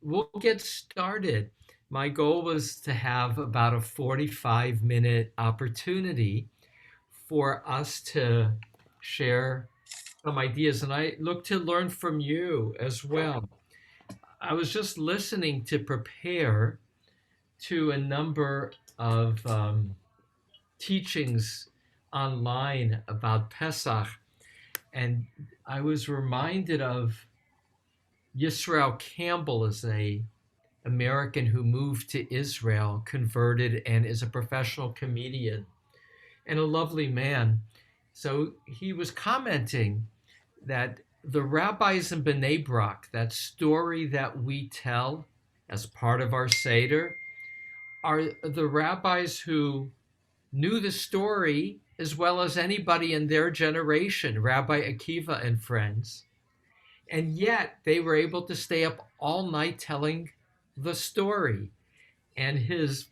we'll get started. My goal was to have about a 45-minute opportunity for us to share some ideas, and I look to learn from you as well. I was just listening to prepare to a number of teachings online about Pesach, and I was reminded of Yisrael Campbell as a American who moved to Israel, converted, and is a professional comedian and a lovely man. So he was commenting that the rabbis in Bnei Brak, that story that we tell as part of our Seder, are the rabbis who knew the story as well as anybody in their generation, Rabbi Akiva and friends. And yet they were able to stay up all night telling the story. And his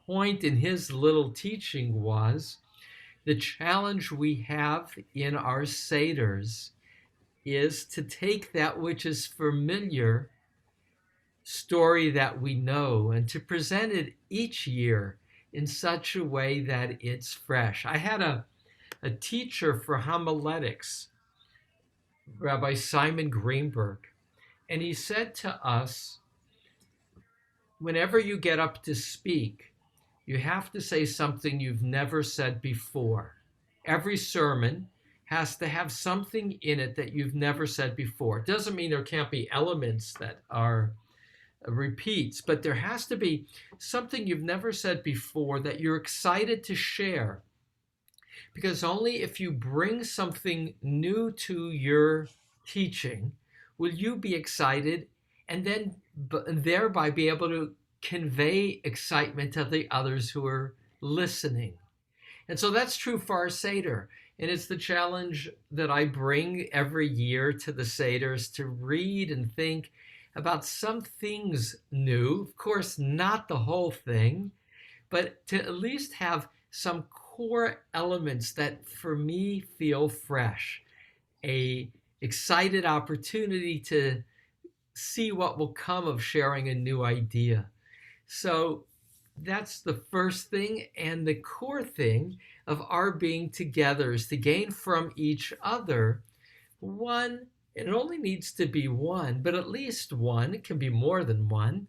point in his little teaching was the challenge we have in our Seders is to take that which is familiar, story that we know, and to present it each year in such a way that it's fresh. I had a teacher for homiletics, Rabbi Simon Greenberg, and he said to us, whenever you get up to speak, you have to say something you've never said before. Every sermon has to have something in it that you've never said before. It doesn't mean there can't be elements that are repeats, but there has to be something you've never said before that you're excited to share. Because only if you bring something new to your teaching will you be excited and then thereby be able to convey excitement to the others who are listening. And so that's true for our Seder. And it's the challenge that I bring every year to the Seders, to read and think about some things new. Of course, not the whole thing, but to at least have some core elements that for me feel fresh. A excited opportunity to see what will come of sharing a new idea. So that's the first thing, and the core thing of our being together is to gain from each other one, and it only needs to be one, but at least one, it can be more than one,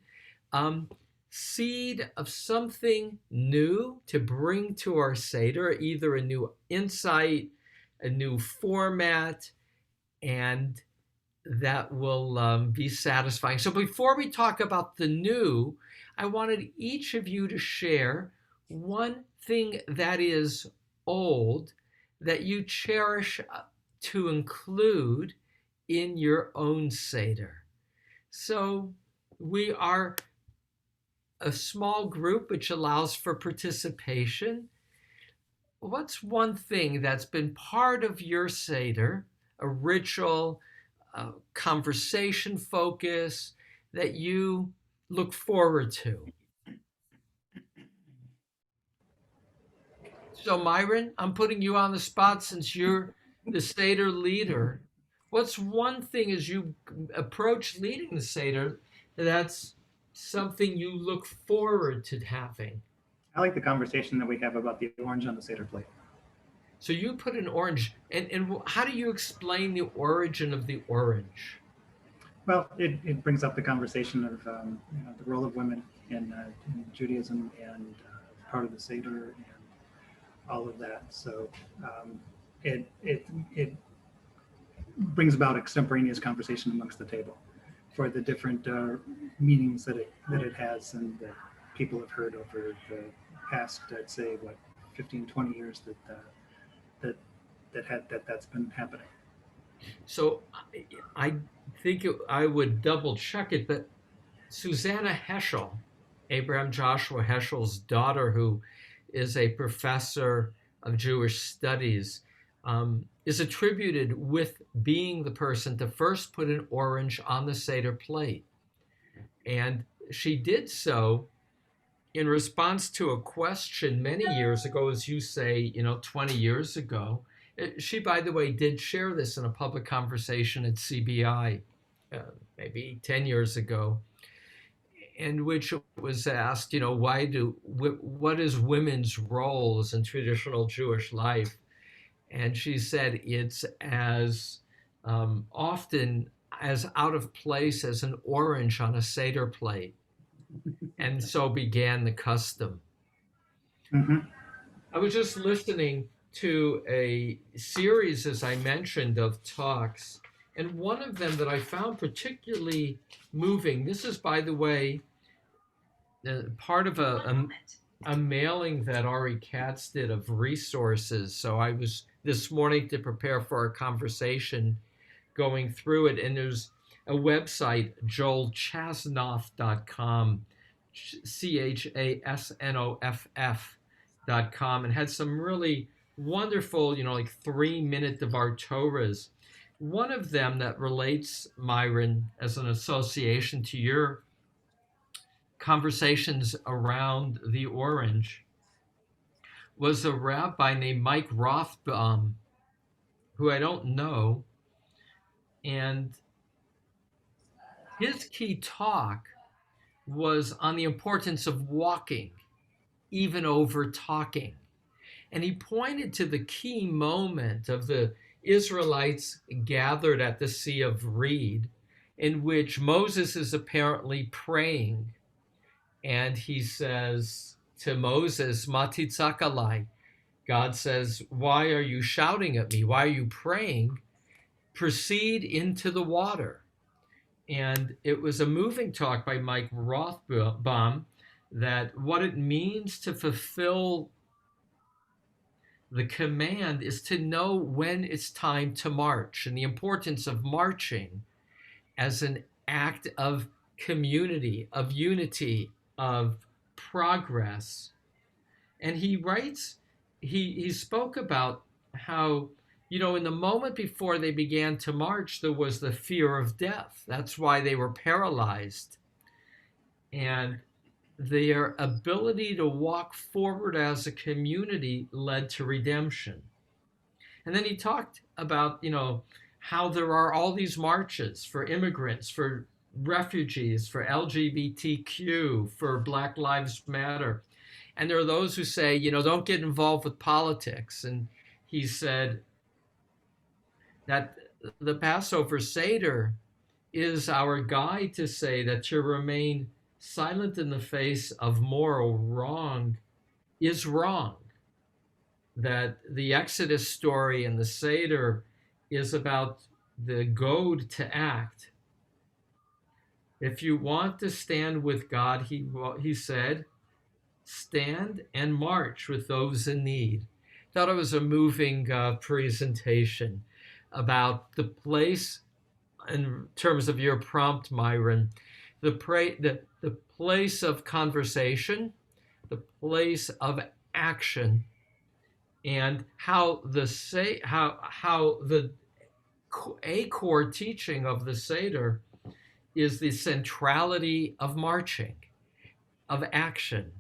seed of something new to bring to our Seder, either a new insight, a new format, and that will be satisfying. So before we talk about the new, I wanted each of you to share one thing that is old that you cherish to include in your own Seder. So we are a small group which allows for participation. What's one thing that's been part of your Seder, a ritual, a conversation focus that you look forward to? So Myron, I'm putting you on the spot since you're the Seder leader. What's one thing as you approach leading the Seder that's something you look forward to having? I like the conversation that we have about the orange on the Seder plate. So you put an orange, and how do you explain the origin of the orange? Well, it brings up the conversation of the role of women in Judaism and part of the Seder and all of that. So it brings about extemporaneous conversation amongst the table for the different meanings that it has and that people have heard over the past, I'd say, 15, 20 years that's been happening. So I think I would double check it, but Susanna Heschel, Abraham Joshua Heschel's daughter, who is a professor of Jewish studies, is attributed with being the person to first put an orange on the Seder plate. And she did so in response to a question many years ago, as you say, 20 years ago. She, by the way, did share this in a public conversation at CBI maybe 10 years ago. in which it was asked, what is women's roles in traditional Jewish life? And she said it's as often as out of place as an orange on a Seder plate. And so began the custom. Mhm. I was just listening to a series, as I mentioned, of talks, and one of them that I found particularly moving. This is, by the way, part of a mailing that Ari Katz did of resources. So I was this morning to prepare for our conversation going through it, and there's a website, joelchasnoff.com, CHASNOFF.com, and had some really wonderful, like 3-minute Devar Torahs. One of them that relates, Myron, as an association to your conversations around the orange, was a rabbi named Mike Rothbaum, who I don't know, and his key talk was on the importance of walking, even over talking. And he pointed to the key moment of the Israelites gathered at the Sea of Reed, in which Moses is apparently praying. And he says to Moses, Matitzakalai, God says, why are you shouting at me? Why are you praying? Proceed into the water. And it was a moving talk by Mike Rothbaum that what it means to fulfill the command is to know when it's time to march, and the importance of marching as an act of community, of unity, of progress. And he writes, he spoke about how, in the moment before they began to march, there was the fear of death. That's why they were paralyzed. And their ability to walk forward as a community led to redemption. And then he talked about, how there are all these marches for immigrants, for refugees, for LGBTQ, for Black Lives Matter. And there are those who say, don't get involved with politics. And he said that the Passover Seder is our guide to say that to remain silent in the face of moral wrong is wrong. That the Exodus story and the Seder is about the goad to act. If you want to stand with God, he said, stand and march with those in need. Thought it was a moving presentation about the place, in terms of your prompt, Myron, the place of conversation, the place of action, and how a core teaching of the Seder is the centrality of marching, of action,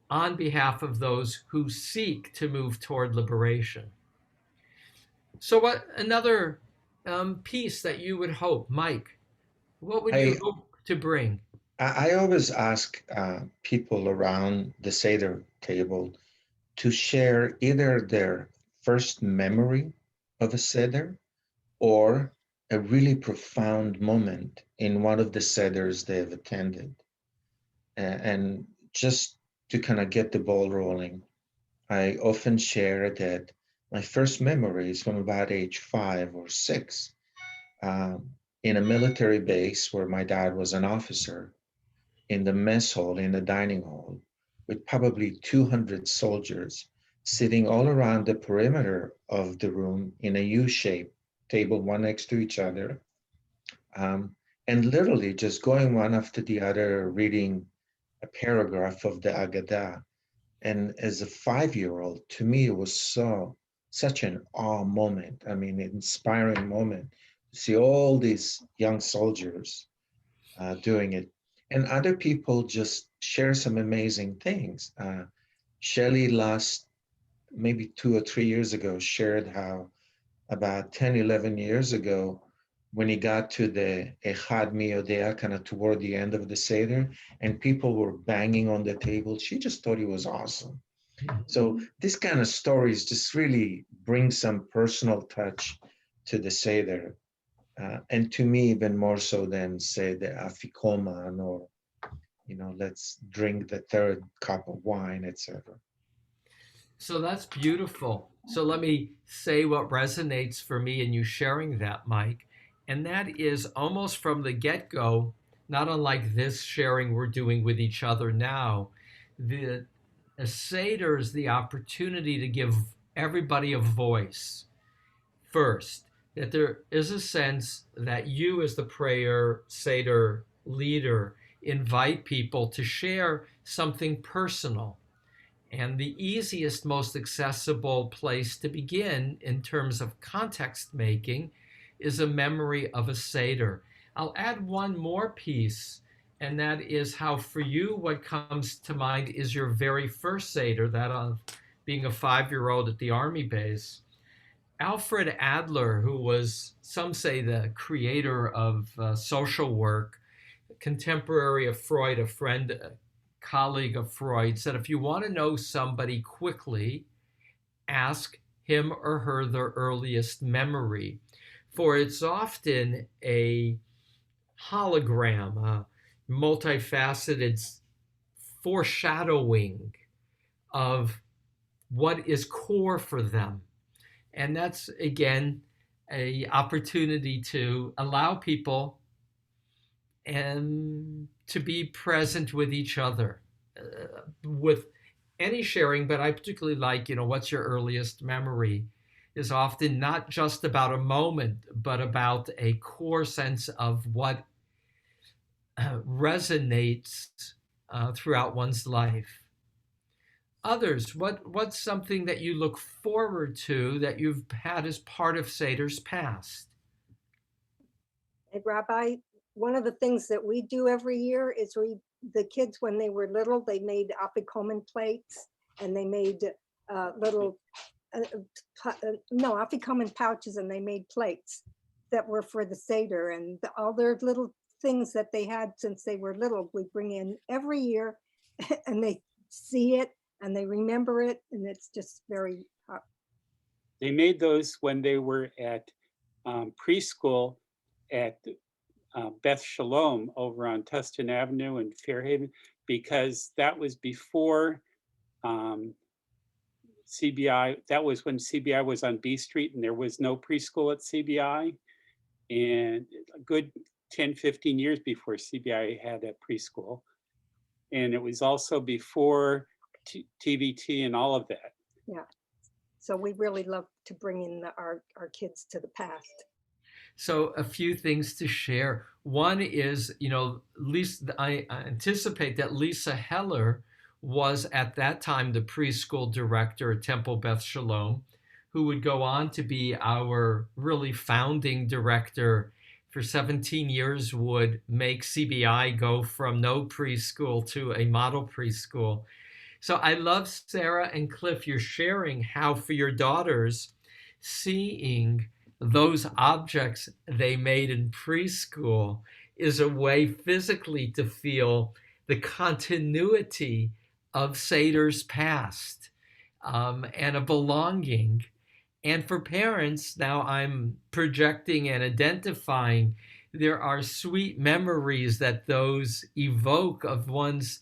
on behalf of those who seek to move toward liberation. So what another piece that you would hope, Mike, what would you hope to bring? I always ask people around the Seder table to share either their first memory of a Seder or a really profound moment in one of the Seders they have attended. And just to kind of get the ball rolling, I often share that my first memory is from about age 5 or 6 in a military base where my dad was an officer, in the mess hall, in the dining hall, with probably 200 soldiers sitting all around the perimeter of the room in a U-shaped table, one next to each other, and literally just going one after the other, reading a paragraph of the Agadah. And as a 5-year-old, to me, it was such an awe moment. I mean, an inspiring moment to see all these young soldiers doing it. And other people just share some amazing things. Shelley maybe 2 or 3 years ago, shared how about 10, 11 years ago, when he got to the Echad Miyodea, kind of toward the end of the Seder, and people were banging on the table. She just thought it was awesome. So this kind of stories just really bring some personal touch to the Seder. And to me, even more so than, say, the Afikoman or, let's drink the third cup of wine, etc. So that's beautiful. So let me say what resonates for me in you sharing that, Mike. And that is almost from the get go, not unlike this sharing we're doing with each other now. The Seder is the opportunity to give everybody a voice first, that there is a sense that you, as the prayer Seder leader, invite people to share something personal. And the easiest, most accessible place to begin in terms of context making is a memory of a Seder. I'll add one more piece, and that is how for you what comes to mind is your very first Seder, that of being a 5-year-old at the Army base. Alfred Adler, who was, some say, the creator of social work, contemporary of Freud, a friend, a colleague of Freud, said if you want to know somebody quickly, ask him or her their earliest memory. For it's often a hologram, a multifaceted foreshadowing of what is core for them. And that's, again, an opportunity to allow people and to be present with each other with any sharing. But I particularly like, what's your earliest memory is often not just about a moment, but about a core sense of what resonates throughout one's life. Others, what's something that you look forward to that you've had as part of Seder's past? Hey, Rabbi, one of the things that we do every year is the kids, when they were little, they made Afikoman plates, and they made Afikoman pouches, and they made plates that were for the Seder, and all their little things that they had since they were little, we bring in every year, and they see it and they remember it, and it's just very hot. They made those when they were at preschool at Beth Shalom over on Tustin Avenue in Fairhaven, because that was before CBI. That was when CBI was on B Street and there was no preschool at CBI. And a good 10, 15 years before CBI had a preschool. And it was also before TVT and all of that. Yeah. So we really love to bring in our kids to the past. So a few things to share. One is, Lisa, I anticipate that Lisa Heller was at that time the preschool director at Temple Beth Shalom, who would go on to be our really founding director for 17 years, would make CBI go from no preschool to a model preschool. So I love, Sarah and Cliff, you're sharing how for your daughters, seeing those objects they made in preschool is a way physically to feel the continuity of Seder's past and a belonging. And for parents, now I'm projecting and identifying, there are sweet memories that those evoke of one's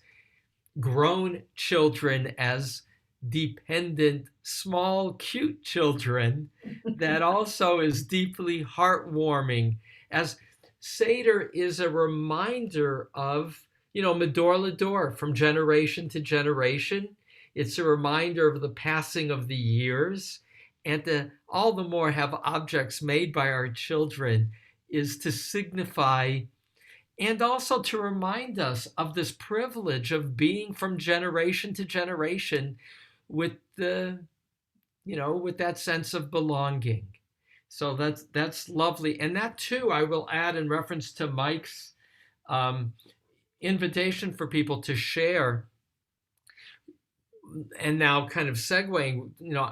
grown children as dependent, small, cute children that also is deeply heartwarming, as Seder is a reminder of, Medor Lador, from generation to generation. It's a reminder of the passing of the years, and to all the more have objects made by our children is to signify and also to remind us of this privilege of being from generation to generation with with that sense of belonging. So that's lovely. And that too, I will add in reference to Mike's invitation for people to share. and now kind of segueing,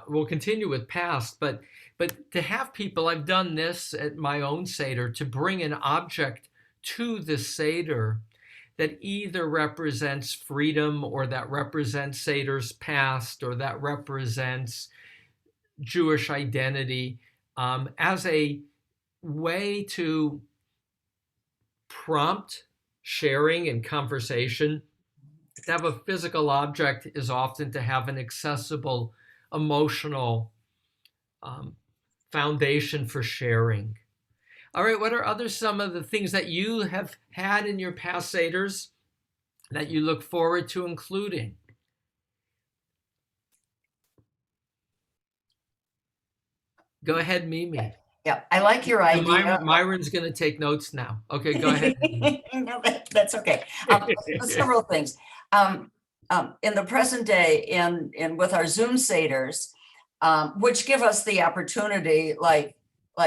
we'll continue with past, but to have people, I've done this at my own Seder, to bring an object to the Seder that either represents freedom, or that represents Seder's past, or that represents Jewish identity, as a way to prompt sharing and conversation. To have a physical object is often to have an accessible emotional foundation for sharing. All right, what are some of the things that you have had in your past Seders that you look forward to including? Go ahead, Mimi. Yeah, I like your idea. Myron's going to take notes now. Okay, go ahead. No, that's okay. Several things. In the present day, in with our Zoom Seders, which give us the opportunity, like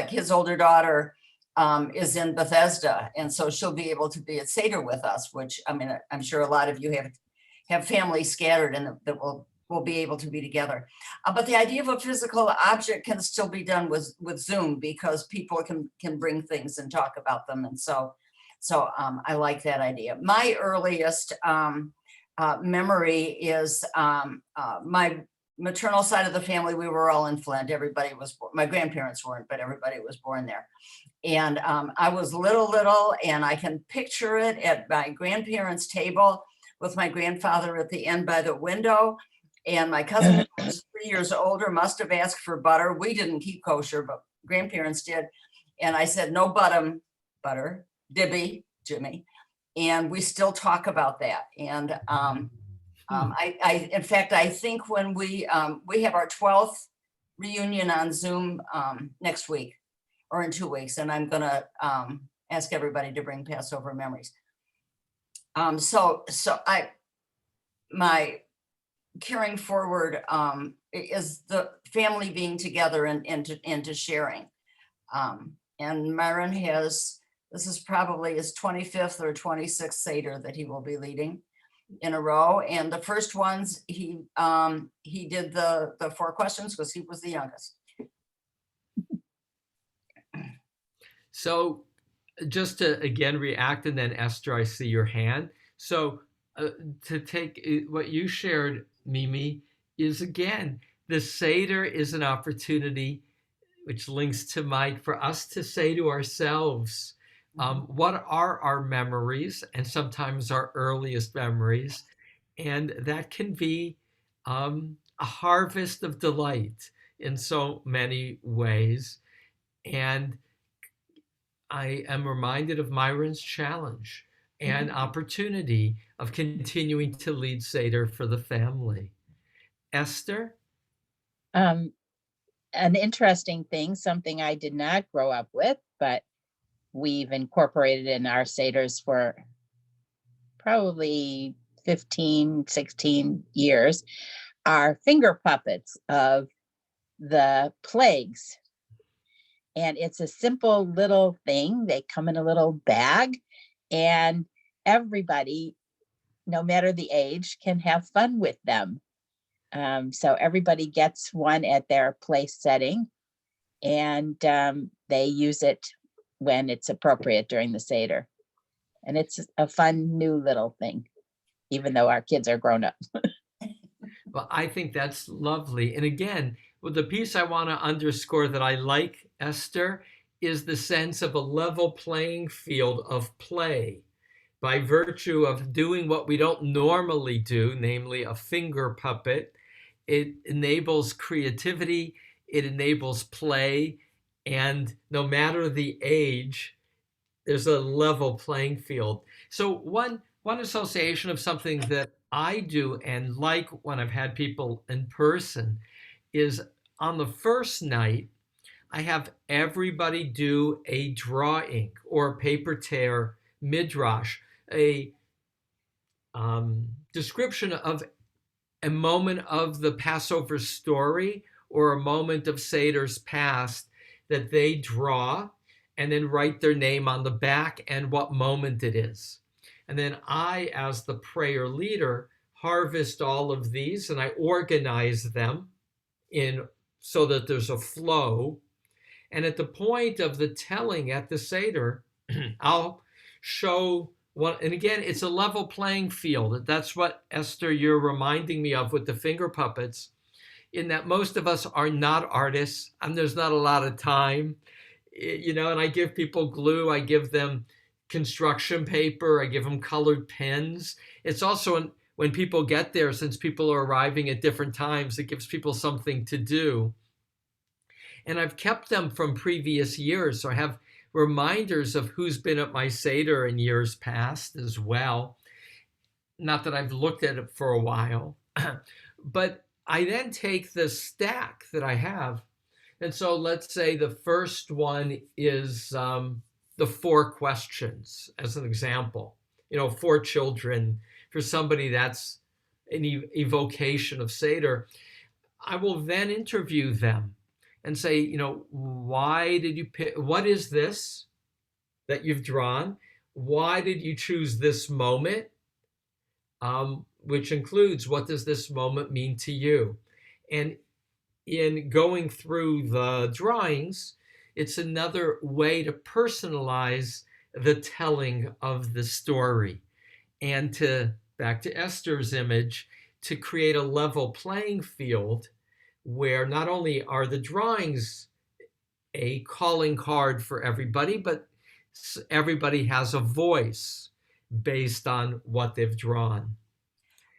his older daughter is in Bethesda, and so she'll be able to be at Seder with us, which, I mean, I'm sure a lot of you have families scattered and that will be able to be together. But the idea of a physical object can still be done with Zoom, because people can bring things and talk about them. And so I like that idea. My earliest memory is my maternal side of the family. We were all in Flint. Everybody was, my grandparents weren't, but everybody was born there. And I was little, and I can picture it at my grandparents' table with my grandfather at the end by the window. And my cousin, who was 3 years older, must have asked for butter. We didn't keep kosher, but grandparents did. And I said, no butter, Dibby, Jimmy. And we still talk about that. And in fact, I think when we have our 12th reunion on Zoom next week, or in 2 weeks, and I'm gonna ask everybody to bring Passover memories. My carrying forward is the family being together and into sharing. And Myron this is probably his 25th or 26th Seder that he will be leading in a row. And the first ones, he did the 4 questions because he was the youngest. So just to again react, and then Esther, I see your hand. So to take what you shared, Mimi, is again, the Seder is an opportunity, which links to Mike, for us to say to ourselves, what are our memories, and sometimes our earliest memories, and that can be a harvest of delight in so many ways. And I am reminded of Myron's challenge and opportunity of continuing to lead Seder for the family. Esther? An interesting thing, something I did not grow up with, but we've incorporated in our Seders for probably 15, 16 years, are finger puppets of the plagues. And it's a simple little thing. They come in a little bag, and everybody, no matter the age, can have fun with them. So everybody gets one at their place setting, and they use it when it's appropriate during the Seder. And it's a fun new little thing, even though our kids are grown up. Well, I think that's lovely. And again, well, the piece I want to underscore that I like, Esther, is the sense of a level playing field of play. By virtue of doing what we don't normally do, namely a finger puppet, it enables creativity, it enables play, and no matter the age, there's a level playing field. So one association of something that I do and like when I've had people in person is on the first night, I have everybody do a drawing or a paper tear midrash, a description of a moment of the Passover story or a moment of Seder's past that they draw, and then write their name on the back and what moment it is. And then I, as the prayer leader, harvest all of these and I organize them in so that there's a flow. And at the point of the telling at the Seder, I'll show one, and again, it's a level playing field. That's what, Esther, you're reminding me of with the finger puppets, in that most of us are not artists, and there's not a lot of time, and I give people glue, I give them construction paper, I give them colored pens. It's also when people get there, since people are arriving at different times, it gives people something to do. And I've kept them from previous years, so I have reminders of who's been at my Seder in years past as well. Not that I've looked at it for a while, but I then take the stack that I have. And so let's say the first one is the 4 questions, as an example. 4 children, for somebody that's an evocation of Seder. I will then interview them and say, why did you pick, what is this that you've drawn? Why did you choose this moment? Which includes, what does this moment mean to you? And in going through the drawings, it's another way to personalize the telling of the story, and to, back to Esther's image, to create a level playing field where not only are the drawings a calling card for everybody, but everybody has a voice based on what they've drawn.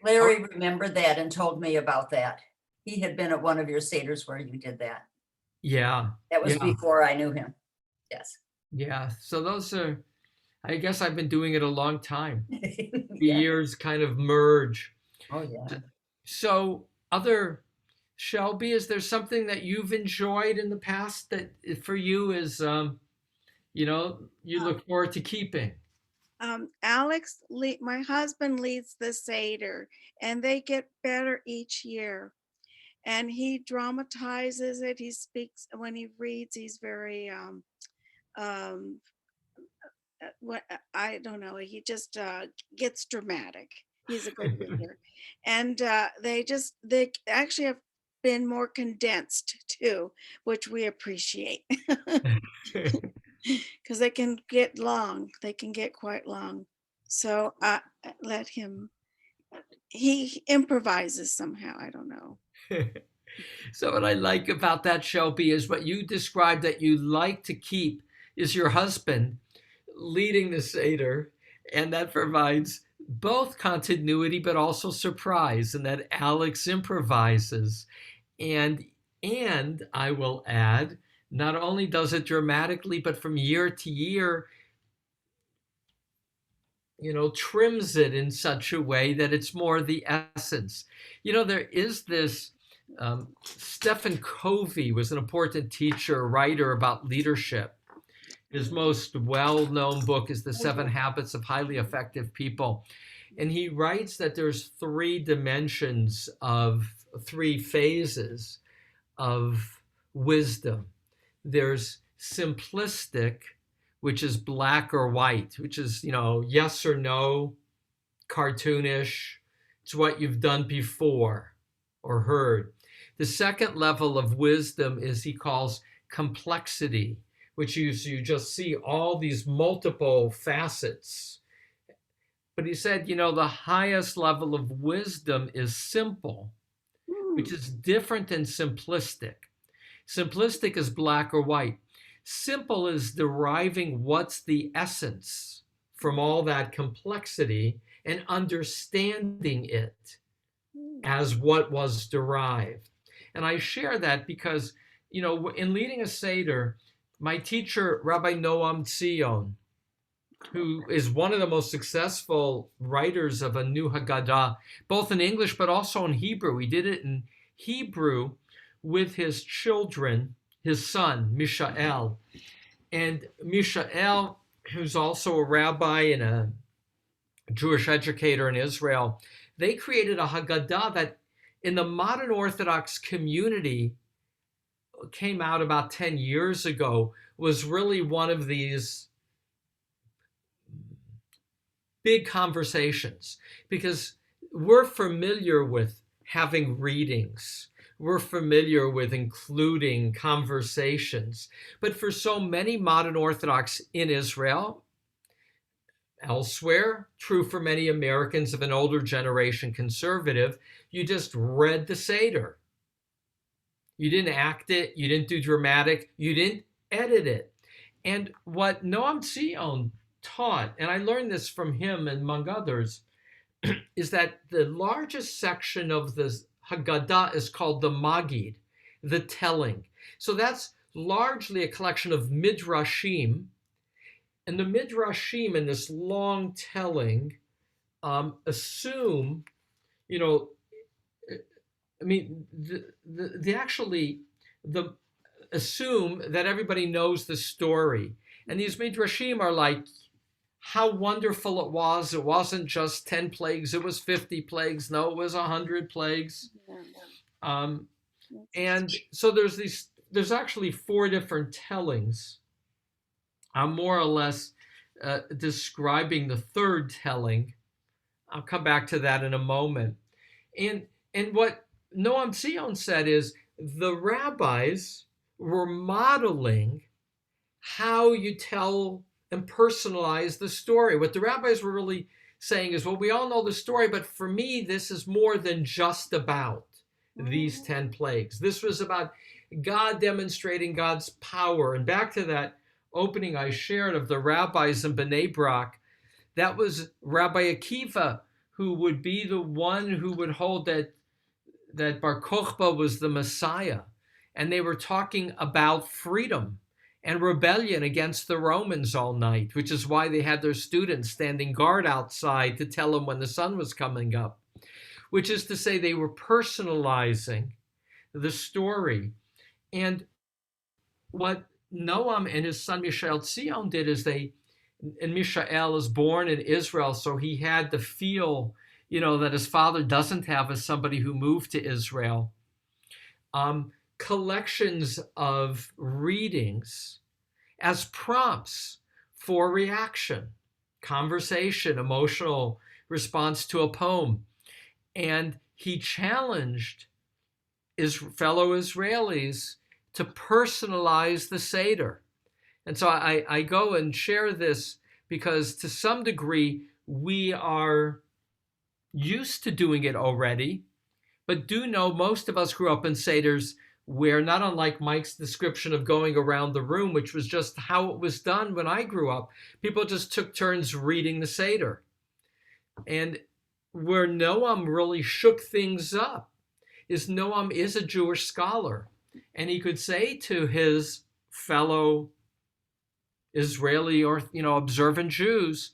Larry remembered that and told me about that. He had been at one of your Seders where you did that. Yeah. That was Yeah. before I knew him. Yes. Yeah. So those are, I guess I've been doing it a long time. The Yeah. years kind of merge. Oh, yeah. So Shelby, is there something that you've enjoyed in the past that for you is, you look forward to keeping? Alex, my husband leads the Seder, and they get better each year. And he dramatizes it. He speaks when he reads. He's very what I don't know. He just gets dramatic. He's a good reader, and they actually have been more condensed too, which we appreciate. Because they can get long. They can get quite long. So let him, he improvises somehow. I don't know. So what I like about that, Shelby, is what you described that you like to keep is your husband leading the Seder, and that provides both continuity but also surprise, and that Alex improvises. And I will add, not only does it dramatically, but from year to year, trims it in such a way that it's more the essence. There is this, Stephen Covey was an important teacher, writer about leadership. His most well-known book is The 7 Habits of Highly Effective People. And he writes that there's 3 dimensions of 3 phases of wisdom. There's simplistic, which is black or white, which is, yes or no, cartoonish. It's what you've done before or heard. The second level of wisdom is, he calls complexity, which you just see all these multiple facets. But he said, the highest level of wisdom is simple, which is different than simplistic. Simplistic is black or white. Simple is deriving what's the essence from all that complexity and understanding it as what was derived. And I share that because, in leading a Seder, my teacher, Rabbi Noam Tzion, who is one of the most successful writers of a new Haggadah, both in English but also in Hebrew. He did it in Hebrew with his children, his son, Mishael. And Mishael, who's also a rabbi and a Jewish educator in Israel, they created a Haggadah that in the modern Orthodox community came out about 10 years ago, was really one of these big conversations, because we're familiar with having readings. We're familiar with including conversations. But for so many modern Orthodox in Israel, elsewhere, true for many Americans of an older generation conservative, you just read the Seder. You didn't act it, you didn't do dramatic, you didn't edit it. And what Noam Sion taught, and I learned this from him among others, is that the largest section of the Haggadah is called the Magid, the telling. So that's largely a collection of midrashim, and the midrashim in this long telling assume, assume that everybody knows the story, and these midrashim are like how wonderful it was. It wasn't just 10 plagues, it was 50 plagues. No, it was 100 plagues. And so there's actually 4 different tellings. I'm more or less describing the third telling. I'll come back to that in a moment. And what Noam Sion said is the rabbis were modeling how you tell and personalize the story. What the rabbis were really saying is, well, we all know the story, but for me, this is more than just about these 10 plagues. This was about God demonstrating God's power. And back to that opening I shared of the rabbis in Bnei Brak, that was Rabbi Akiva, who would be the one who would hold that Bar Kokhba was the Messiah. And they were talking about freedom and rebellion against the Romans all night, which is why they had their students standing guard outside to tell them when the sun was coming up, which is to say they were personalizing the story. And what Noam and his son Mishael Tzion did is and Mishael is born in Israel, so he had to feel, that his father doesn't have as somebody who moved to Israel. Collections of readings as prompts for reaction, conversation, emotional response to a poem. And he challenged his fellow Israelis to personalize the Seder. And so I go and share this because to some degree we are used to doing it already, but do know most of us grew up in Seders where, not unlike Mike's description of going around the room, which was just how it was done when I grew up, people just took turns reading the Seder. And where Noam really shook things up is Noam is a Jewish scholar, and he could say to his fellow Israeli or observant Jews,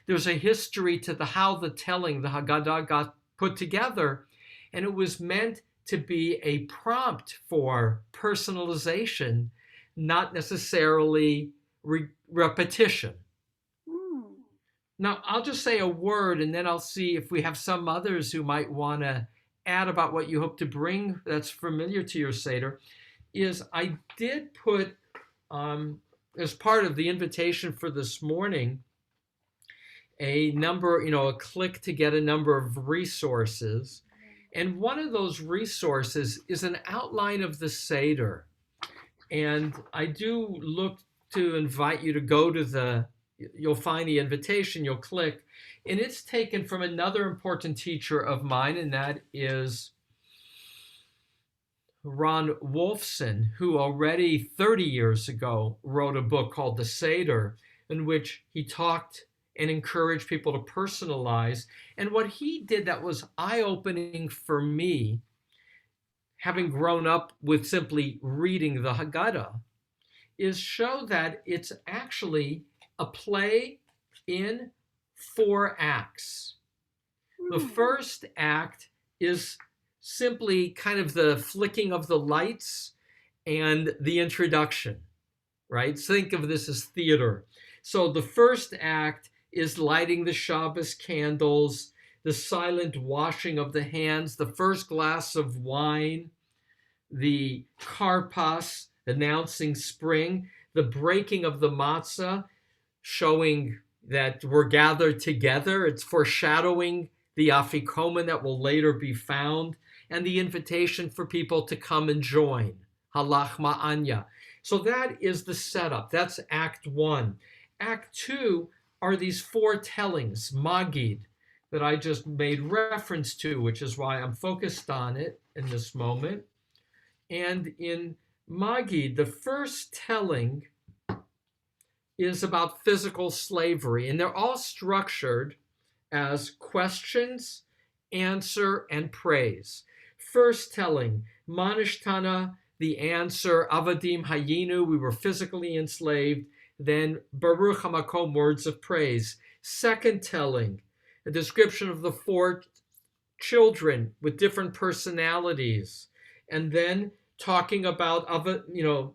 there's a history to how the telling, the Haggadah, got put together, and it was meant to be a prompt for personalization, not necessarily repetition. Now, I'll just say a word, and then I'll see if we have some others who might want to add about what you hope to bring that's familiar to your Seder. Is I did put, as part of the invitation for this morning, a number, a click to get a number of resources. And one of those resources is an outline of the Seder. And I do look to invite you to go to you'll find the invitation, you'll click, and it's taken from another important teacher of mine, and that is Ron Wolfson, who already 30 years ago wrote a book called The Seder, in which he talked and encourage people to personalize. And what he did that was eye-opening for me, having grown up with simply reading the Haggadah, is show that it's actually a play in 4 acts. The first act is simply kind of the flicking of the lights and the introduction, right? Think of this as theater. So the first act is lighting the Shabbos candles, the silent washing of the hands, the first glass of wine, the karpas announcing spring, the breaking of the matzah, showing that we're gathered together. It's foreshadowing the Afikoman that will later be found, and the invitation for people to come and join. Halach ma'anya. So that is the setup. That's Act 1. Act 2 are these foretellings, Magid, that I just made reference to, which is why I'm focused on it in this moment. And in Magid, the first telling is about physical slavery, and they're all structured as questions, answer, and praise. First telling, Manishtana, the answer, Avadim Hayinu, we were physically enslaved. Then Baruch HaMakom, words of praise. Second telling, a description of the 4 children with different personalities. And then talking about, Hidchila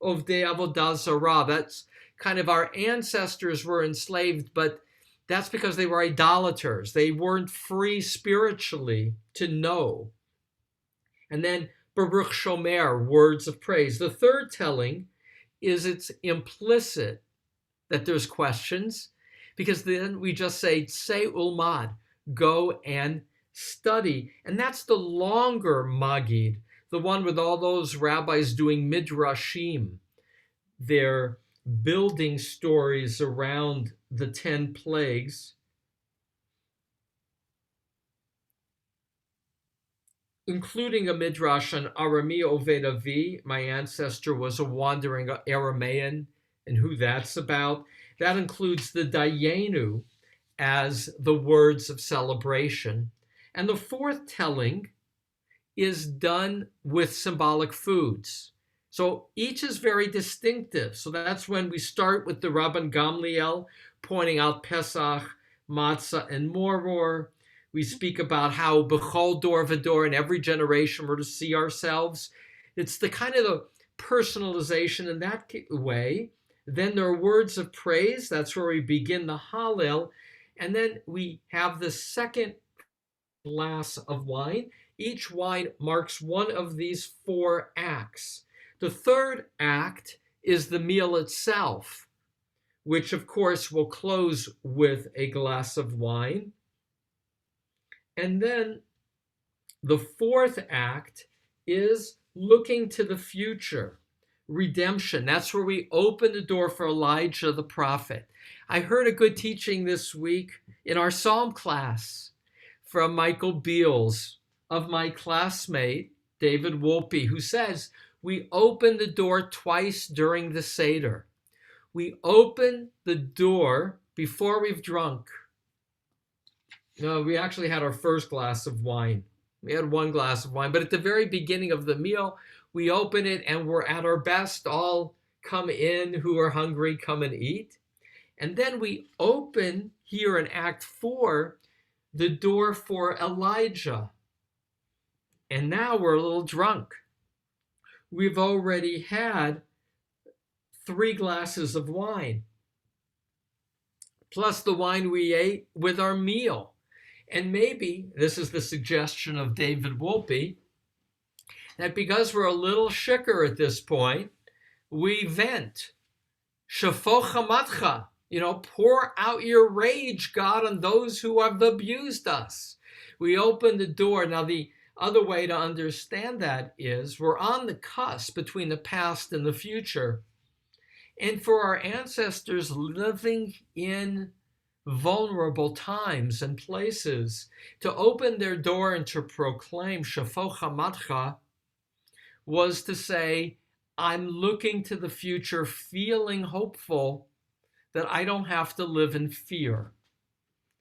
of De Avodah Zarah. That's kind of our ancestors were enslaved, but that's because they were idolaters. They weren't free spiritually to know. And then Baruch Shomer, words of praise. The third telling is it's implicit that there's questions, because then we just say ulmad, go and study. And that's the longer Magid, the one with all those rabbis doing midrashim. They're building stories around the 10 plagues, including a midrash on Arami Oved Avi. My ancestor was a wandering Aramaean, and who that's about. That includes the Dayenu as the words of celebration. And the fourth telling is done with symbolic foods. So each is very distinctive. So that's when we start with the Rabban Gamliel pointing out Pesach, Matzah, and Moror. We speak about how B'chol Dor V'Dor, in every generation we're to see ourselves. It's the kind of the personalization in that way. Then there are words of praise. That's where we begin the Hallel. And then we have the second glass of wine. Each wine marks one of these 4 acts. The third act is the meal itself, which of course will close with a glass of wine. And then the fourth act is looking to the future, redemption. That's where we open the door for Elijah the prophet. I heard a good teaching this week in our Psalm class from Michael Beals, of my classmate, David Wolpe, who says, we open the door twice during the Seder. We open the door before we've drunk. No, we actually had our first glass of wine. We had 1 glass of wine, but at the very beginning of the meal, we open it and we're at our best. All come in who are hungry, come and eat. And then we open here in Act 4, the door for Elijah. And now we're a little drunk. We've already had 3 glasses of wine, plus the wine we ate with our meal. And maybe, this is the suggestion of David Wolpe, that because we're a little shicker at this point, we vent. Shafo chamatcha, pour out your rage, God, on those who have abused us. We open the door. Now, the other way to understand that is we're on the cusp between the past and the future. And for our ancestors living in vulnerable times and places, to open their door and to proclaim Shafo Chamatcha was to say, I'm looking to the future, feeling hopeful that I don't have to live in fear,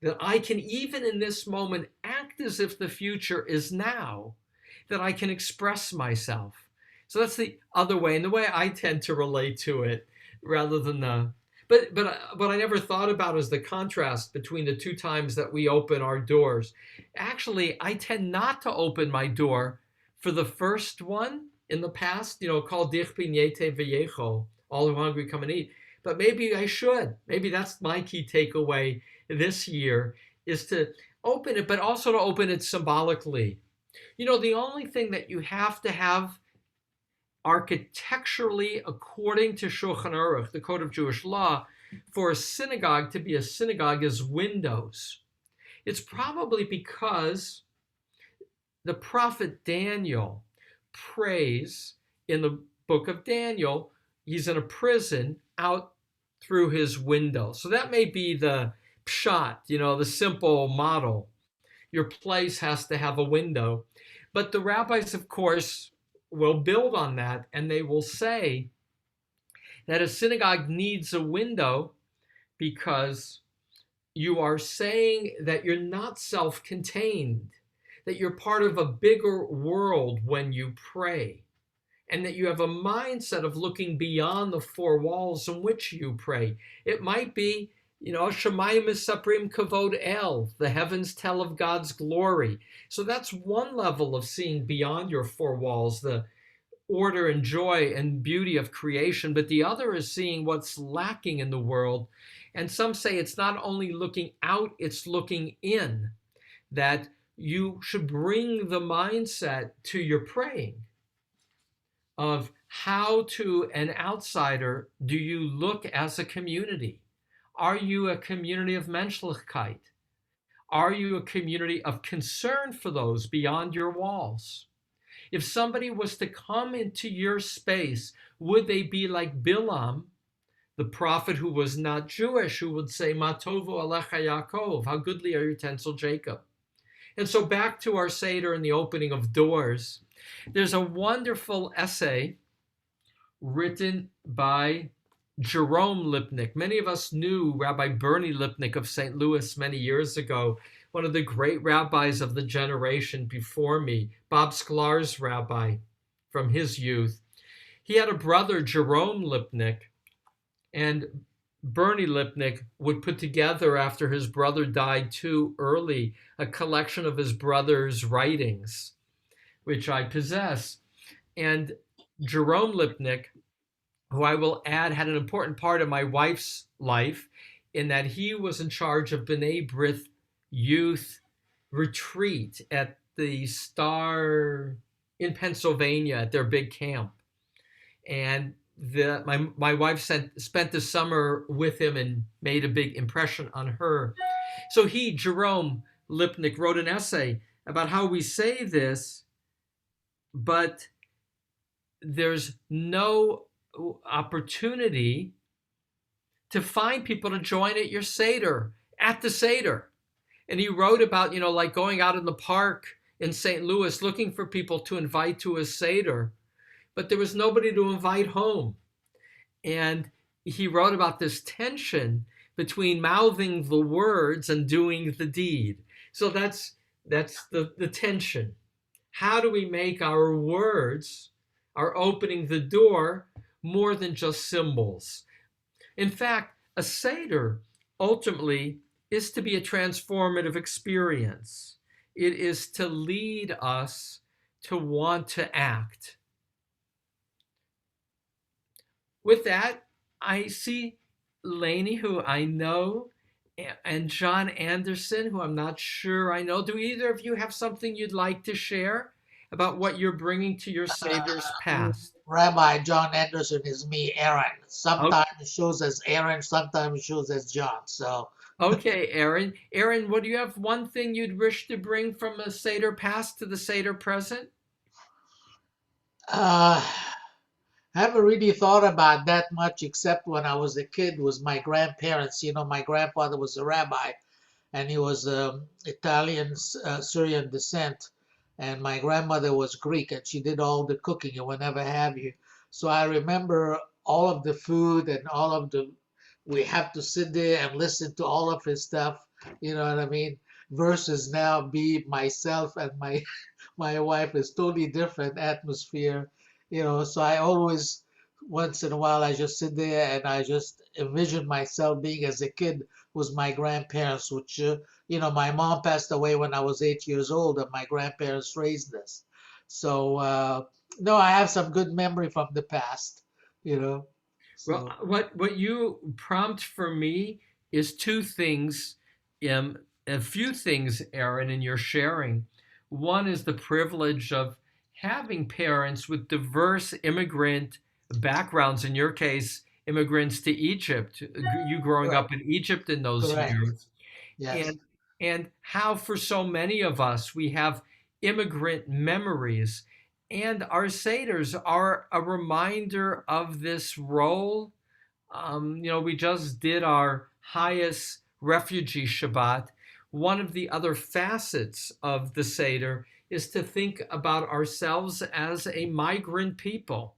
that I can, even in this moment, act as if the future is now, that I can express myself. So that's the other way, and the way I tend to relate to it, rather than the, but I never thought about as the contrast between the 2 times that we open our doors. Actually, I tend not to open my door for the first one in the past, called Dich bin Yete v'yecho, all who are hungry come and eat. But maybe I should. Maybe that's my key takeaway this year, is to open it, but also to open it symbolically. The only thing that you have to have architecturally, according to Shulchan Aruch, the Code of Jewish Law, for a synagogue to be a synagogue is windows. It's probably because the prophet Daniel prays in the book of Daniel. He's in a prison out through his window. So that may be the pshat, the simple model. Your place has to have a window. But the rabbis, of course, will build on that, and they will say that a synagogue needs a window because you are saying that you're not self-contained, that you're part of a bigger world when you pray, and that you have a mindset of looking beyond the four walls in which you pray. It might be, Shemayim Misaprim Kavod El, the heavens tell of God's glory. So that's one level of seeing beyond your four walls, the order and joy and beauty of creation. But the other is seeing what's lacking in the world. And some say it's not only looking out, it's looking in, that you should bring the mindset to your praying of how to an outsider do you look as a community? Are you a community of menschlichkeit? Are you a community of concern for those beyond your walls? If somebody was to come into your space, would they be like Bilam, the prophet who was not Jewish, who would say, Ma tovu alecha Yaakov, how goodly are your utensil, Jacob? And so back to our Seder and the opening of doors, there's a wonderful essay written by Jerome Lipnick. Many of us knew Rabbi Bernie Lipnick of St. Louis many years ago, one of the great rabbis of the generation before me, Bob Sklar's rabbi from his youth. He had a brother, Jerome Lipnick, and Bernie Lipnick would put together, after his brother died too early, a collection of his brother's writings, which I possess. And Jerome Lipnick, who I will add had an important part of my wife's life in that he was in charge of B'nai B'rith youth retreat at the Star in Pennsylvania at their big camp. And my wife spent the summer with him and made a big impression on her. So Jerome Lipnick, wrote an essay about how we say this, but there's no opportunity to find people to join at your Seder, at the Seder. And he wrote about, like going out in the park in St. Louis looking for people to invite to a Seder, but there was nobody to invite home. And he wrote about this tension between mouthing the words and doing the deed. So that's the tension. How do we make our words, our opening the door, more than just symbols? In fact, a Seder ultimately is to be a transformative experience. It is to lead us to want to act. With that, I see Lainey, who I know, and John Anderson, who I'm not sure I know. Do either of you have something you'd like to share about what you're bringing to your Seder's past? Rabbi John Anderson is me, Aaron. Sometimes it shows as Aaron, sometimes it shows as John. So okay, Aaron. Aaron, what do you have one thing you'd wish to bring from a Seder past to the Seder present? I haven't really thought about that much, except when I was a kid was my grandparents. My grandfather was a rabbi, and he was Italian, Syrian descent. And my grandmother was Greek, and she did all the cooking and whatever have you. So I remember all of the food and we have to sit there and listen to all of his stuff, you know what I mean? Versus now be myself and my wife is totally different atmosphere, So I always, once in a while, I just sit there and I just envision myself being as a kid with my grandparents, which, my mom passed away when I was 8 years old and my grandparents raised us. So, no, I have some good memory from the past, So. Well, what you prompt for me is two things, a few things, Aaron, in your sharing. One is the privilege of having parents with diverse immigrant backgrounds, in your case, immigrants to Egypt, you growing up in Egypt in those Correct. years, Yes. and how for so many of us we have immigrant memories, and our Seders are a reminder of this role. We just did our highest refugee Shabbat. One of the other facets of the Seder is to think about ourselves as a migrant people.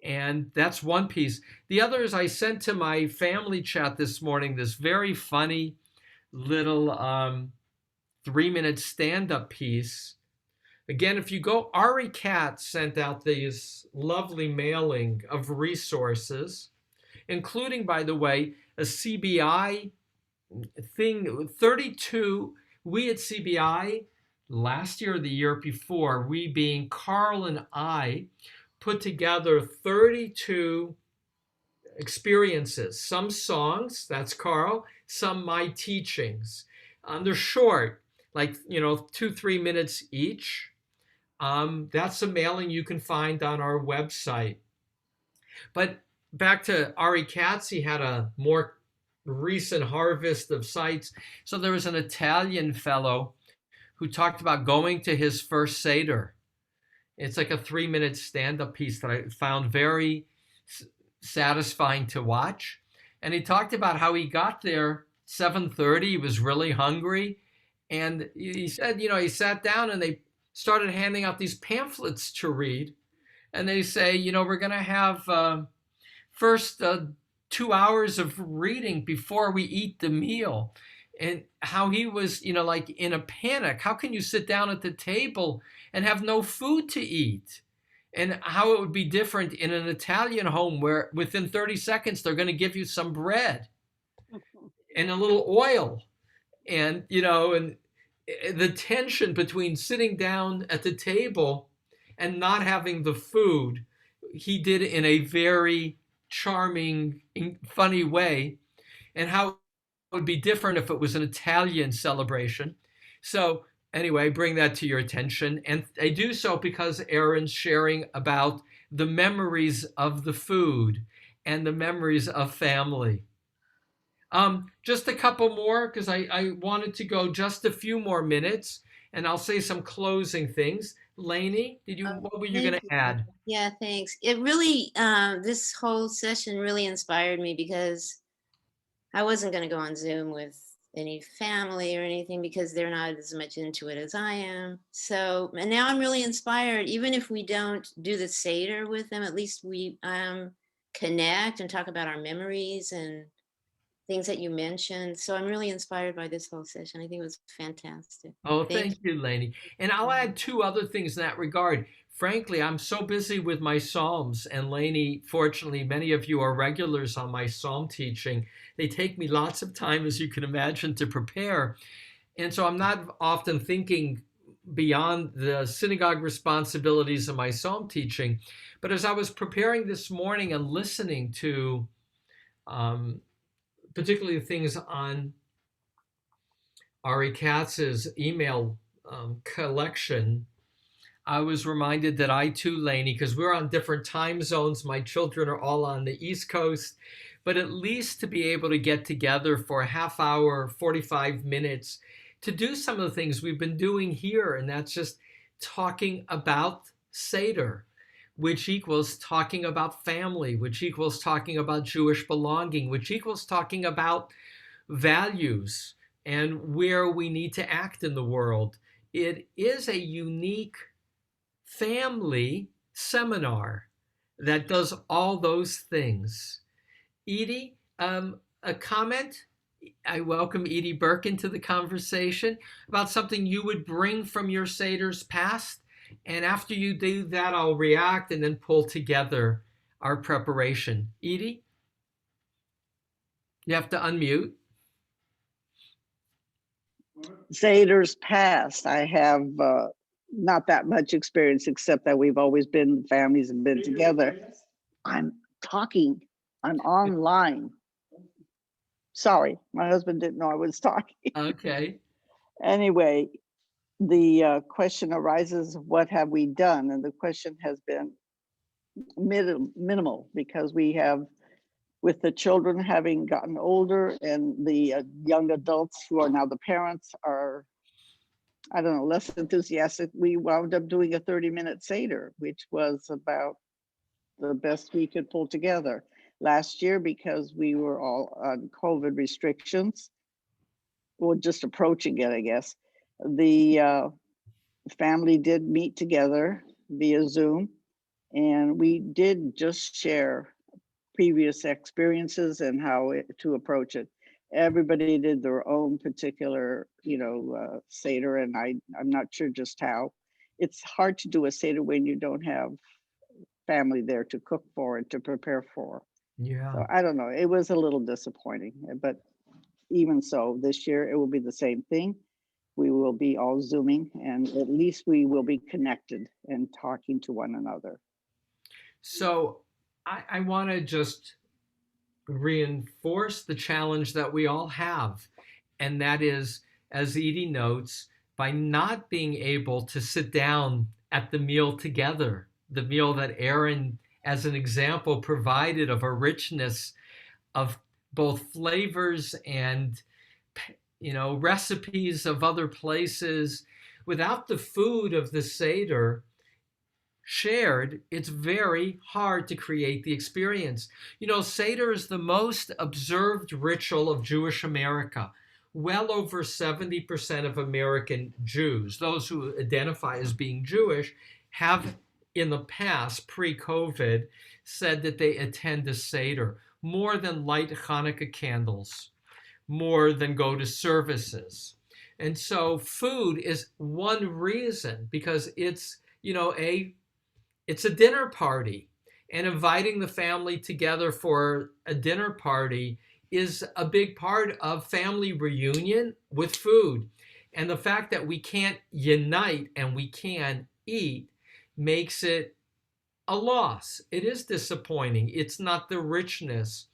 And that's one piece. The other is I sent to my family chat this morning this very funny little 3-minute stand-up piece. Again, if you go, Ari Katz sent out this lovely mailing of resources, including, by the way, a CBI thing, 32, we at CBI, last year or the year before, we being Carl and I, put together 32 experiences, some songs, that's Carl, some my teachings. They're short, like, 2-3 minutes each. That's a mailing you can find on our website. But back to Ari Katz, he had a more recent harvest of sites. So there was an Italian fellow who talked about going to his first Seder. It's like a 3-minute stand-up piece that I found very satisfying to watch. And he talked about how he got there 7:30. He was really hungry. And he said, he sat down and they started handing out these pamphlets to read. And they say, we're going to have first 2 hours of reading before we eat the meal. And how he was, like in a panic. How can you sit down at the table and have no food to eat? And how it would be different in an Italian home where within 30 seconds, they're going to give you some bread and a little oil. And, and the tension between sitting down at the table and not having the food, he did in a very charming, funny way, and how it would be different if it was an Italian celebration. So anyway, bring that to your attention. And I do so because Aaron's sharing about the memories of the food and the memories of family. Just a couple more, because I wanted to go just a few more minutes, and I'll say some closing things. Lainey, what were you going to add? Yeah, thanks. It really, this whole session really inspired me because I wasn't going to go on Zoom with any family or anything because they're not as much into it as I am. So, and now I'm really inspired. Even if we don't do the Seder with them, at least we connect and talk about our memories and things that you mentioned. So I'm really inspired by this whole session. I think it was fantastic. Oh, thank you, Lainey. And I'll add 2 other things in that regard. Frankly, I'm so busy with my Psalms, and Lainey, fortunately, many of you are regulars on my Psalm teaching. They take me lots of time, as you can imagine, to prepare. And so I'm not often thinking beyond the synagogue responsibilities of my Psalm teaching. But as I was preparing this morning and listening to particularly things on Ari Katz's email collection, I was reminded that I too, Lainey, because we're on different time zones, my children are all on the East Coast, but at least to be able to get together for a half hour, 45 minutes, to do some of the things we've been doing here, and that's just talking about Seder, which equals talking about family, which equals talking about Jewish belonging, which equals talking about values and where we need to act in the world. It is a unique family seminar that does all those things. Edie, a comment? I welcome Edie Burke into the conversation about something you would bring from your Seder's past. And after you do that, I'll react and then pull together our preparation. Edie, you have to unmute. Seder's past, I have not that much experience, except that we've always been families and been together. I'm talking, I'm online. Sorry, my husband didn't know I was talking. Okay. Anyway, the question arises, what have we done? And the question has been minimal, because we have with the children having gotten older and the young adults who are now the parents are, I don't know, less enthusiastic, we wound up doing a 30-minute Seder, which was about the best we could pull together. Last year, because we were all on COVID restrictions, well, just approaching it, I guess, the family did meet together via Zoom, and we did just share previous experiences and how to approach it. Everybody did their own particular, Seder, and I'm not sure just how. It's hard to do a Seder when you don't have family there to cook for and to prepare for. Yeah. So I don't know, it was a little disappointing, but even so, this year it will be the same thing. We will be all Zooming, and at least we will be connected and talking to one another. So I want to just reinforce the challenge that we all have. And that is, as Edie notes, by not being able to sit down at the meal together, the meal that Aaron, as an example, provided of a richness of both flavors and recipes of other places. Without the food of the Seder shared, it's very hard to create the experience. Seder is the most observed ritual of Jewish America. Well over 70% of American Jews, those who identify as being Jewish, have in the past, pre-COVID, said that they attend a Seder, more than light Hanukkah candles, more than go to services. And so food is one reason, because it's, it's a dinner party, and inviting the family together for a dinner party is a big part of family reunion with food. And the fact that we can't unite and we can eat makes it a loss. It is disappointing. It's not the richness.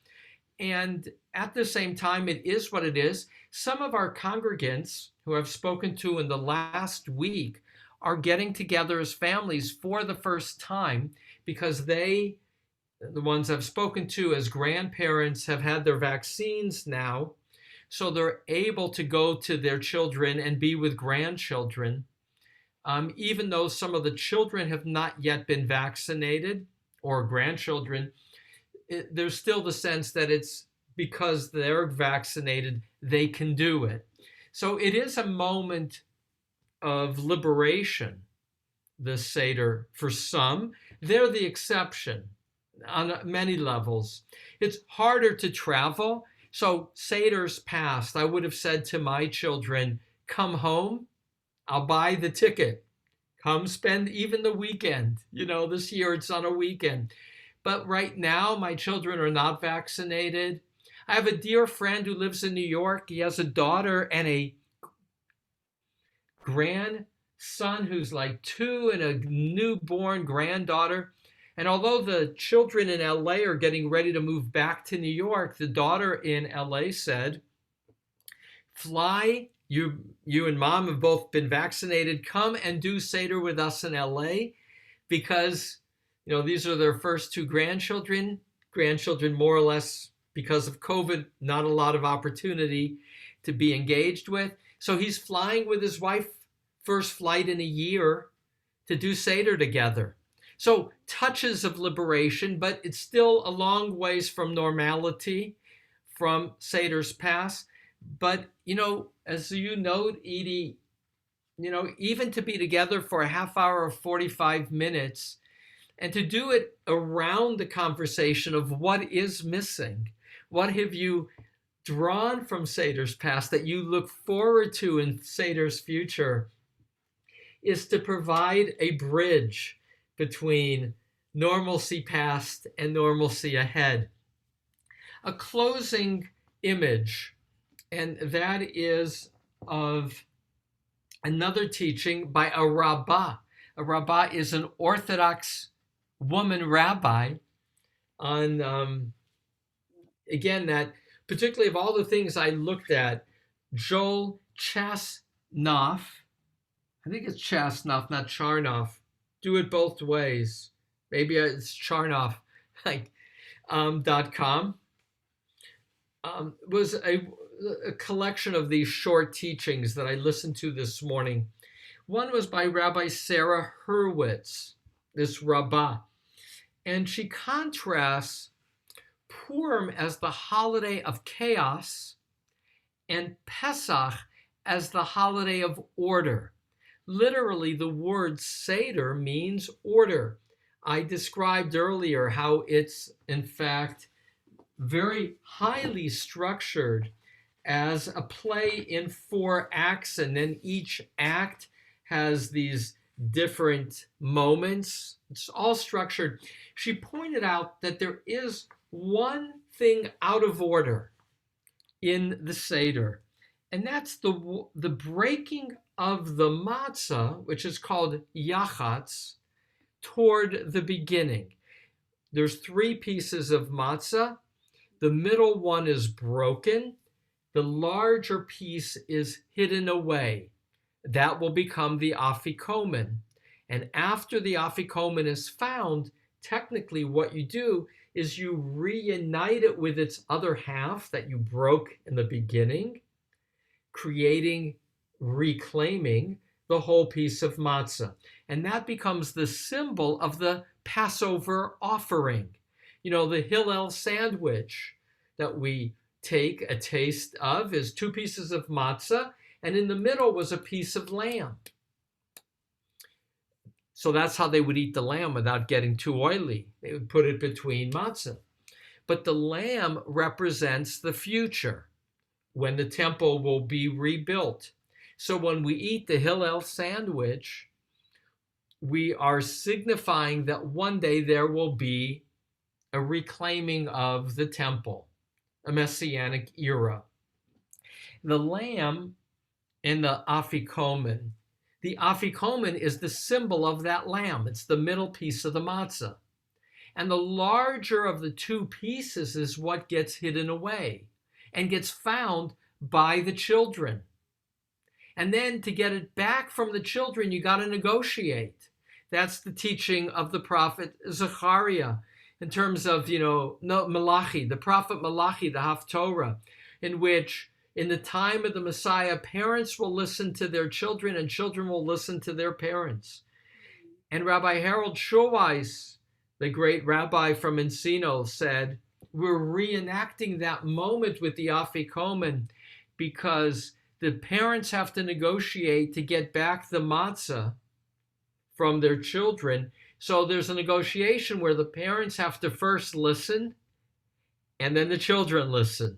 And at the same time, it is what it is. Some of our congregants who I've spoken to in the last week are getting together as families for the first time, because they, the ones I've spoken to as grandparents, have had their vaccines now. So they're able to go to their children and be with grandchildren. Even though some of the children have not yet been vaccinated, or grandchildren, there's still the sense that it's because they're vaccinated, they can do it. So it is a moment of liberation, the Seder, for some. They're the exception on many levels. It's harder to travel. So Seder's past, I would have said to my children, come home, I'll buy the ticket. Come spend even the weekend. This year it's on a weekend. But right now, my children are not vaccinated. I have a dear friend who lives in New York. He has a daughter and a grandson who's like 2 and a newborn granddaughter. And although the children in LA are getting ready to move back to New York, the daughter in LA said, fly, you and mom have both been vaccinated, come and do Seder with us in LA, because these are their first 2 grandchildren more or less, because of COVID, not a lot of opportunity to be engaged with. So he's flying with his wife, first flight in a year, to do Seder together. So touches of liberation, but it's still a long ways from normality, from Seder's past. But, as you note, Edie, even to be together for a half hour or 45 minutes, and to do it around the conversation of what is missing, what have you drawn from Seder's past that you look forward to in Seder's future, is to provide a bridge between normalcy past and normalcy ahead. A closing image, and that is of another teaching by a Rabbi. A Rabbi is an Orthodox woman rabbi on, again, that particularly of all the things I looked at, Joel Chasnoff, I think it's Chasnoff, not Charnoff. Do it both ways. Maybe it's Charnoff, .com. was a collection of these short teachings that I listened to this morning. One was by Rabbi Sarah Hurwitz, this Rabbi, and she contrasts Purim as the holiday of chaos and Pesach as the holiday of order. Literally, the word Seder means order. I described earlier how it's, in fact, very highly structured as a play in 4 acts, and then each act has these different moments. It's all structured. She pointed out that there is one thing out of order in the Seder, and that's the breaking of the matzah, which is called yachatz, toward the beginning. There's 3 pieces of matzah. The middle one is broken. The larger piece is hidden away. That will become the Afikoman. And after the Afikoman is found, technically what you do is you reunite it with its other half that you broke in the beginning, reclaiming the whole piece of matzah. And that becomes the symbol of the Passover offering. You know, the Hillel sandwich that we take a taste of is 2 pieces of matzah, and in the middle was a piece of lamb. So that's how they would eat the lamb without getting too oily. They would put it between matzah. But the lamb represents the future, when the temple will be rebuilt. So when we eat the Hillel sandwich, we are signifying that one day there will be a reclaiming of the temple, a messianic era. The lamb in the Afikoman, the Afikoman is the symbol of that lamb. It's the middle piece of the matzah. And the larger of the 2 pieces is what gets hidden away and gets found by the children. And then to get it back from the children, you got to negotiate. That's the teaching of the prophet Zechariah in terms of, Malachi, the prophet Malachi, the Haftorah, in which in the time of the Messiah, parents will listen to their children and children will listen to their parents. And Rabbi Harold Schulweis, the great rabbi from Encino, said, we're reenacting that moment with the Afikoman because the parents have to negotiate to get back the matzah from their children. So there's a negotiation where the parents have to first listen and then the children listen.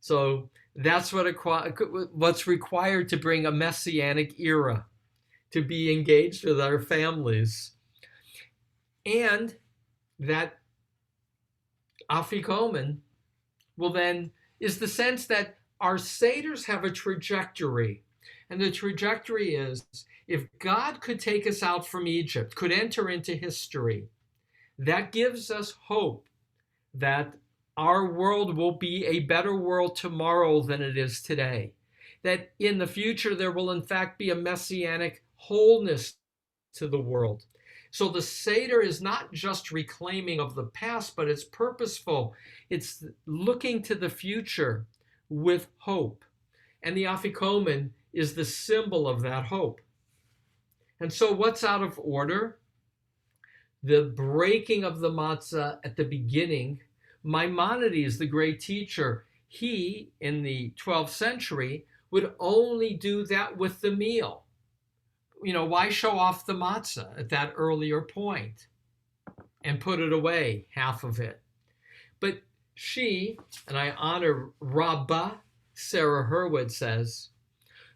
So that's what's required to bring a messianic era, to be engaged with our families. And that Afikoman is the sense that our Seders have a trajectory. And the trajectory is, if God could take us out from Egypt, could enter into history, that gives us hope that our world will be a better world tomorrow than it is today. That in the future, there will in fact be a messianic wholeness to the world. So the Seder is not just reclaiming of the past, but it's purposeful. It's looking to the future with hope. And the Afikoman is the symbol of that hope. And so what's out of order? The breaking of the matzah at the beginning. Maimonides, the great teacher, he, in the 12th century, would only do that with the meal. Why show off the matzah at that earlier point and put it away, half of it? But she, and I honor Rabbi Sarah Hurwitz, says,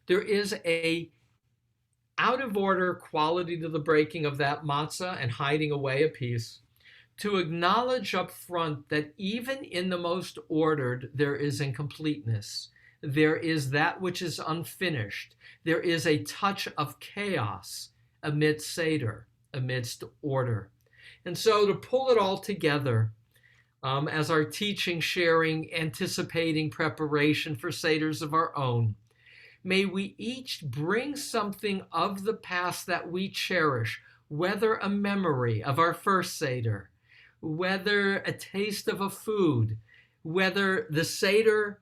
there is a out of order quality to the breaking of that matzah and hiding away a piece, to acknowledge up front that even in the most ordered, there is incompleteness. There is that which is unfinished. There is a touch of chaos amidst Seder, amidst order. And so to pull it all together, as our teaching, sharing, anticipating preparation for Seders of our own, may we each bring something of the past that we cherish, whether a memory of our first Seder, whether a taste of a food, whether the Seder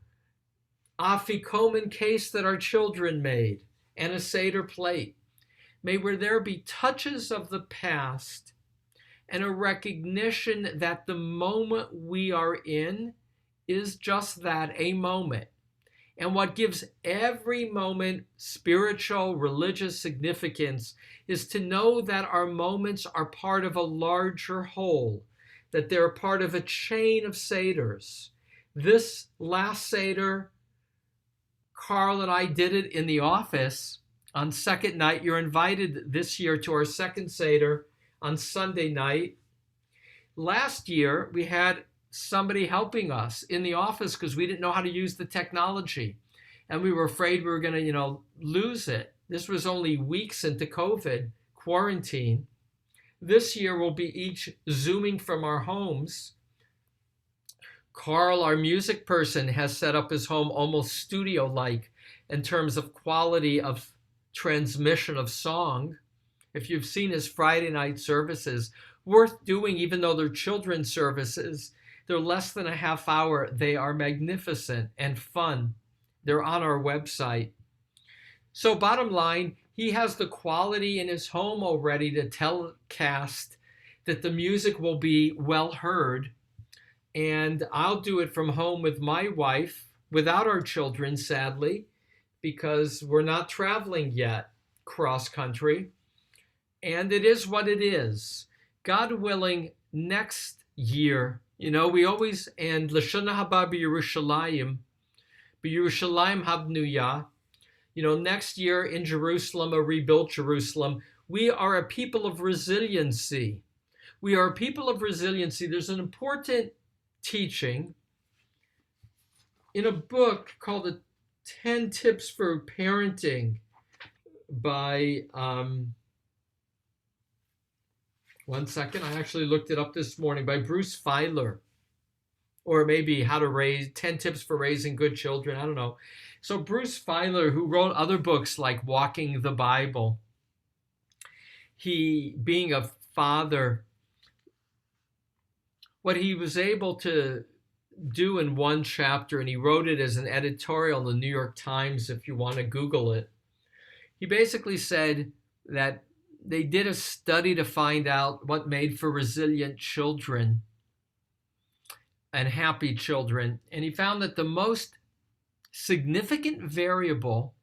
Afikoman case that our children made and a Seder plate, may where there be touches of the past and a recognition that the moment we are in is just that, a moment. And what gives every moment spiritual, religious significance is to know that our moments are part of a larger whole, that they're part of a chain of Seders. This last Seder, Carl and I did it in the office on second night. You're invited this year to our second Seder on Sunday night. Last year, we had somebody helping us in the office because we didn't know how to use the technology. And we were afraid we were going to, lose it. This was only weeks into COVID quarantine. This year, we'll be each Zooming from our homes. Carl, our music person, has set up his home almost studio-like in terms of quality of transmission of song. If you've seen his Friday night services, worth doing, even though they're children's services. They're less than a half hour. They are magnificent and fun. They're on our website. So bottom line, he has the quality in his home already to telecast that the music will be well heard. And I'll do it from home with my wife, without our children, sadly, because we're not traveling yet cross country. And it is what it is. God willing, next year, we always, and L'Shana Haba b'Yerushalayim Habnuya, next year in Jerusalem, a rebuilt Jerusalem, we are a people of resiliency. We are a people of resiliency. There's an important teaching in a book called The 10 Tips for Parenting by, one second, I actually looked it up this morning, by Bruce Feiler, or maybe how to raise 10 tips for raising good children. I don't know. So Bruce Feiler, who wrote other books like Walking the Bible, he, being a father, what he was able to do in one chapter, and he wrote it as an editorial in the New York Times, if you want to Google it. He basically said that they did a study to find out what made for resilient children and happy children. And he found that the most significant variable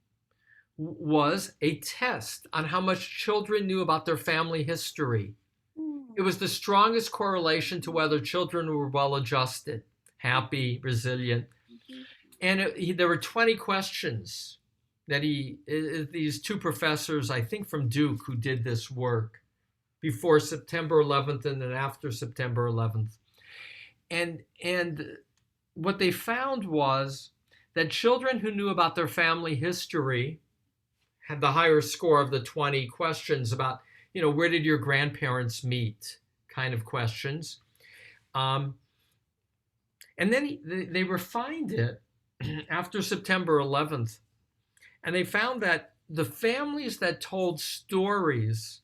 was a test on how much children knew about their family history. It was the strongest correlation to whether children were well adjusted, happy, resilient. And there were 20 questions that these two professors, I think from Duke, who did this work before September 11th and then after September 11th. And what they found was that children who knew about their family history had the higher score of the 20 questions about, where did your grandparents meet, kind of questions. And then they refined it after September 11th. And they found that the families that told stories,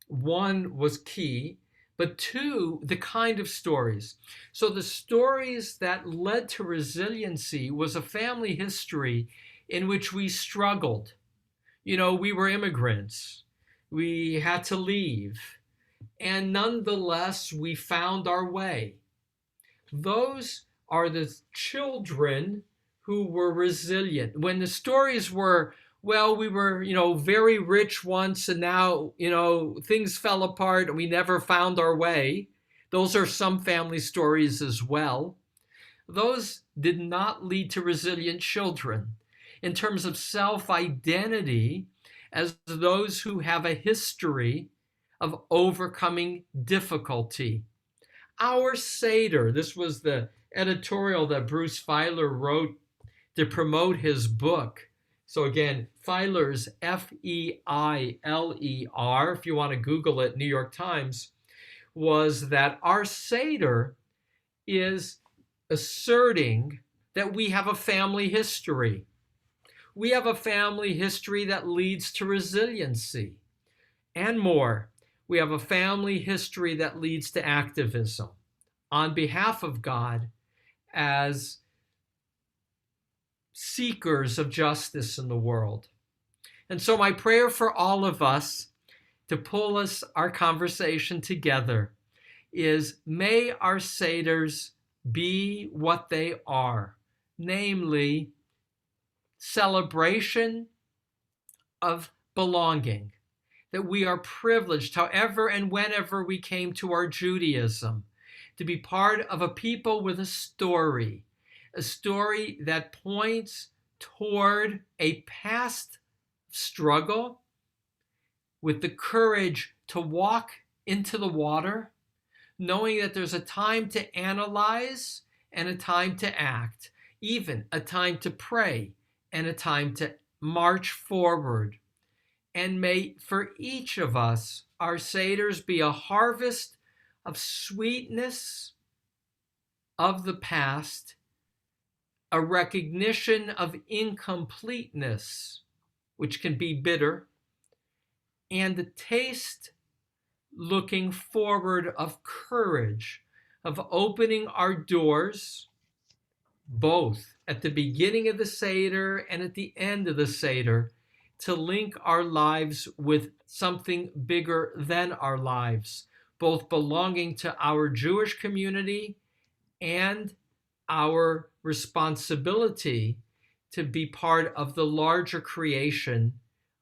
one, was key, but two, the kind of stories. So the stories that led to resiliency was a family history in which we struggled. We were immigrants. We had to leave. And nonetheless, we found our way. Those are the children who were resilient. When the stories were, well, we were, very rich once and now, things fell apart and we never found our way. Those are some family stories as well. Those did not lead to resilient children in terms of self-identity as those who have a history of overcoming difficulty. Our Seder, this was the editorial that Bruce Feiler wrote to promote his book. So again, Feiler's F-E-I-L-E-R, if you want to Google it, New York Times, was that our Seder is asserting that we have a family history. We have a family history that leads to resiliency and more. We have a family history that leads to activism on behalf of God as seekers of justice in the world. And so my prayer for all of us to pull our conversation together is, may our Seders be what they are, namely celebration of belonging, that we are privileged, however and whenever we came to our Judaism, to be part of a people with a story that points toward a past struggle with the courage to walk into the water, knowing that there's a time to analyze and a time to act, even a time to pray and a time to march forward. And may for each of us, our Seders be a harvest of sweetness of the past, a recognition of incompleteness, which can be bitter, and the taste looking forward of courage, of opening our doors, both at the beginning of the Seder and at the end of the Seder, to link our lives with something bigger than our lives, both belonging to our Jewish community and our responsibility to be part of the larger creation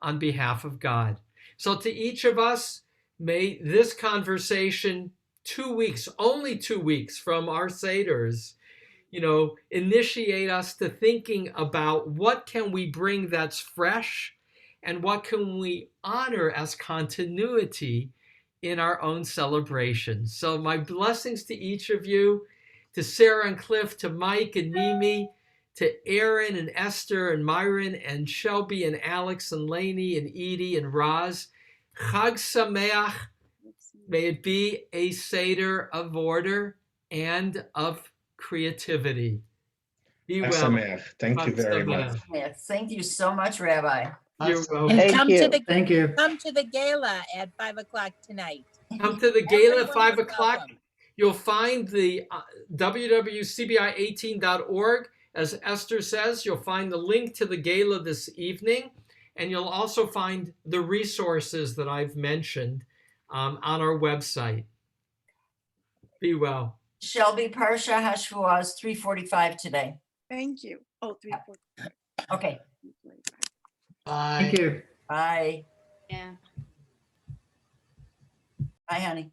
on behalf of God. So to each of us, may this conversation, 2 weeks, only 2 weeks from our Seders, initiate us to thinking about what can we bring that's fresh and what can we honor as continuity in our own celebrations. So my blessings to each of you, to Sarah and Cliff, to Mike and Mimi, to Aaron and Esther and Myron and Shelby and Alex and Lainey and Edie and Roz. Chag Sameach. May it be a Seder of order and of creativity. Be well. Sameach. Thank you Chag very much. Sameach. Yes, thank you so much, Rabbi. You're welcome. And Thank come you. to the Thank you. come to the gala at 5 o'clock tonight. Come to the gala at Everyone 5 is o'clock. welcome. You'll find the www.cbi18.org. As Esther says, you'll find the link to the gala this evening, and you'll also find the resources that I've mentioned on our website. Be well. Shelby, Parsha Hashvuah is 3:45 today. Thank you. Oh, 3:45. Okay, Bye. Thank you. bye. Yeah. Bye, honey.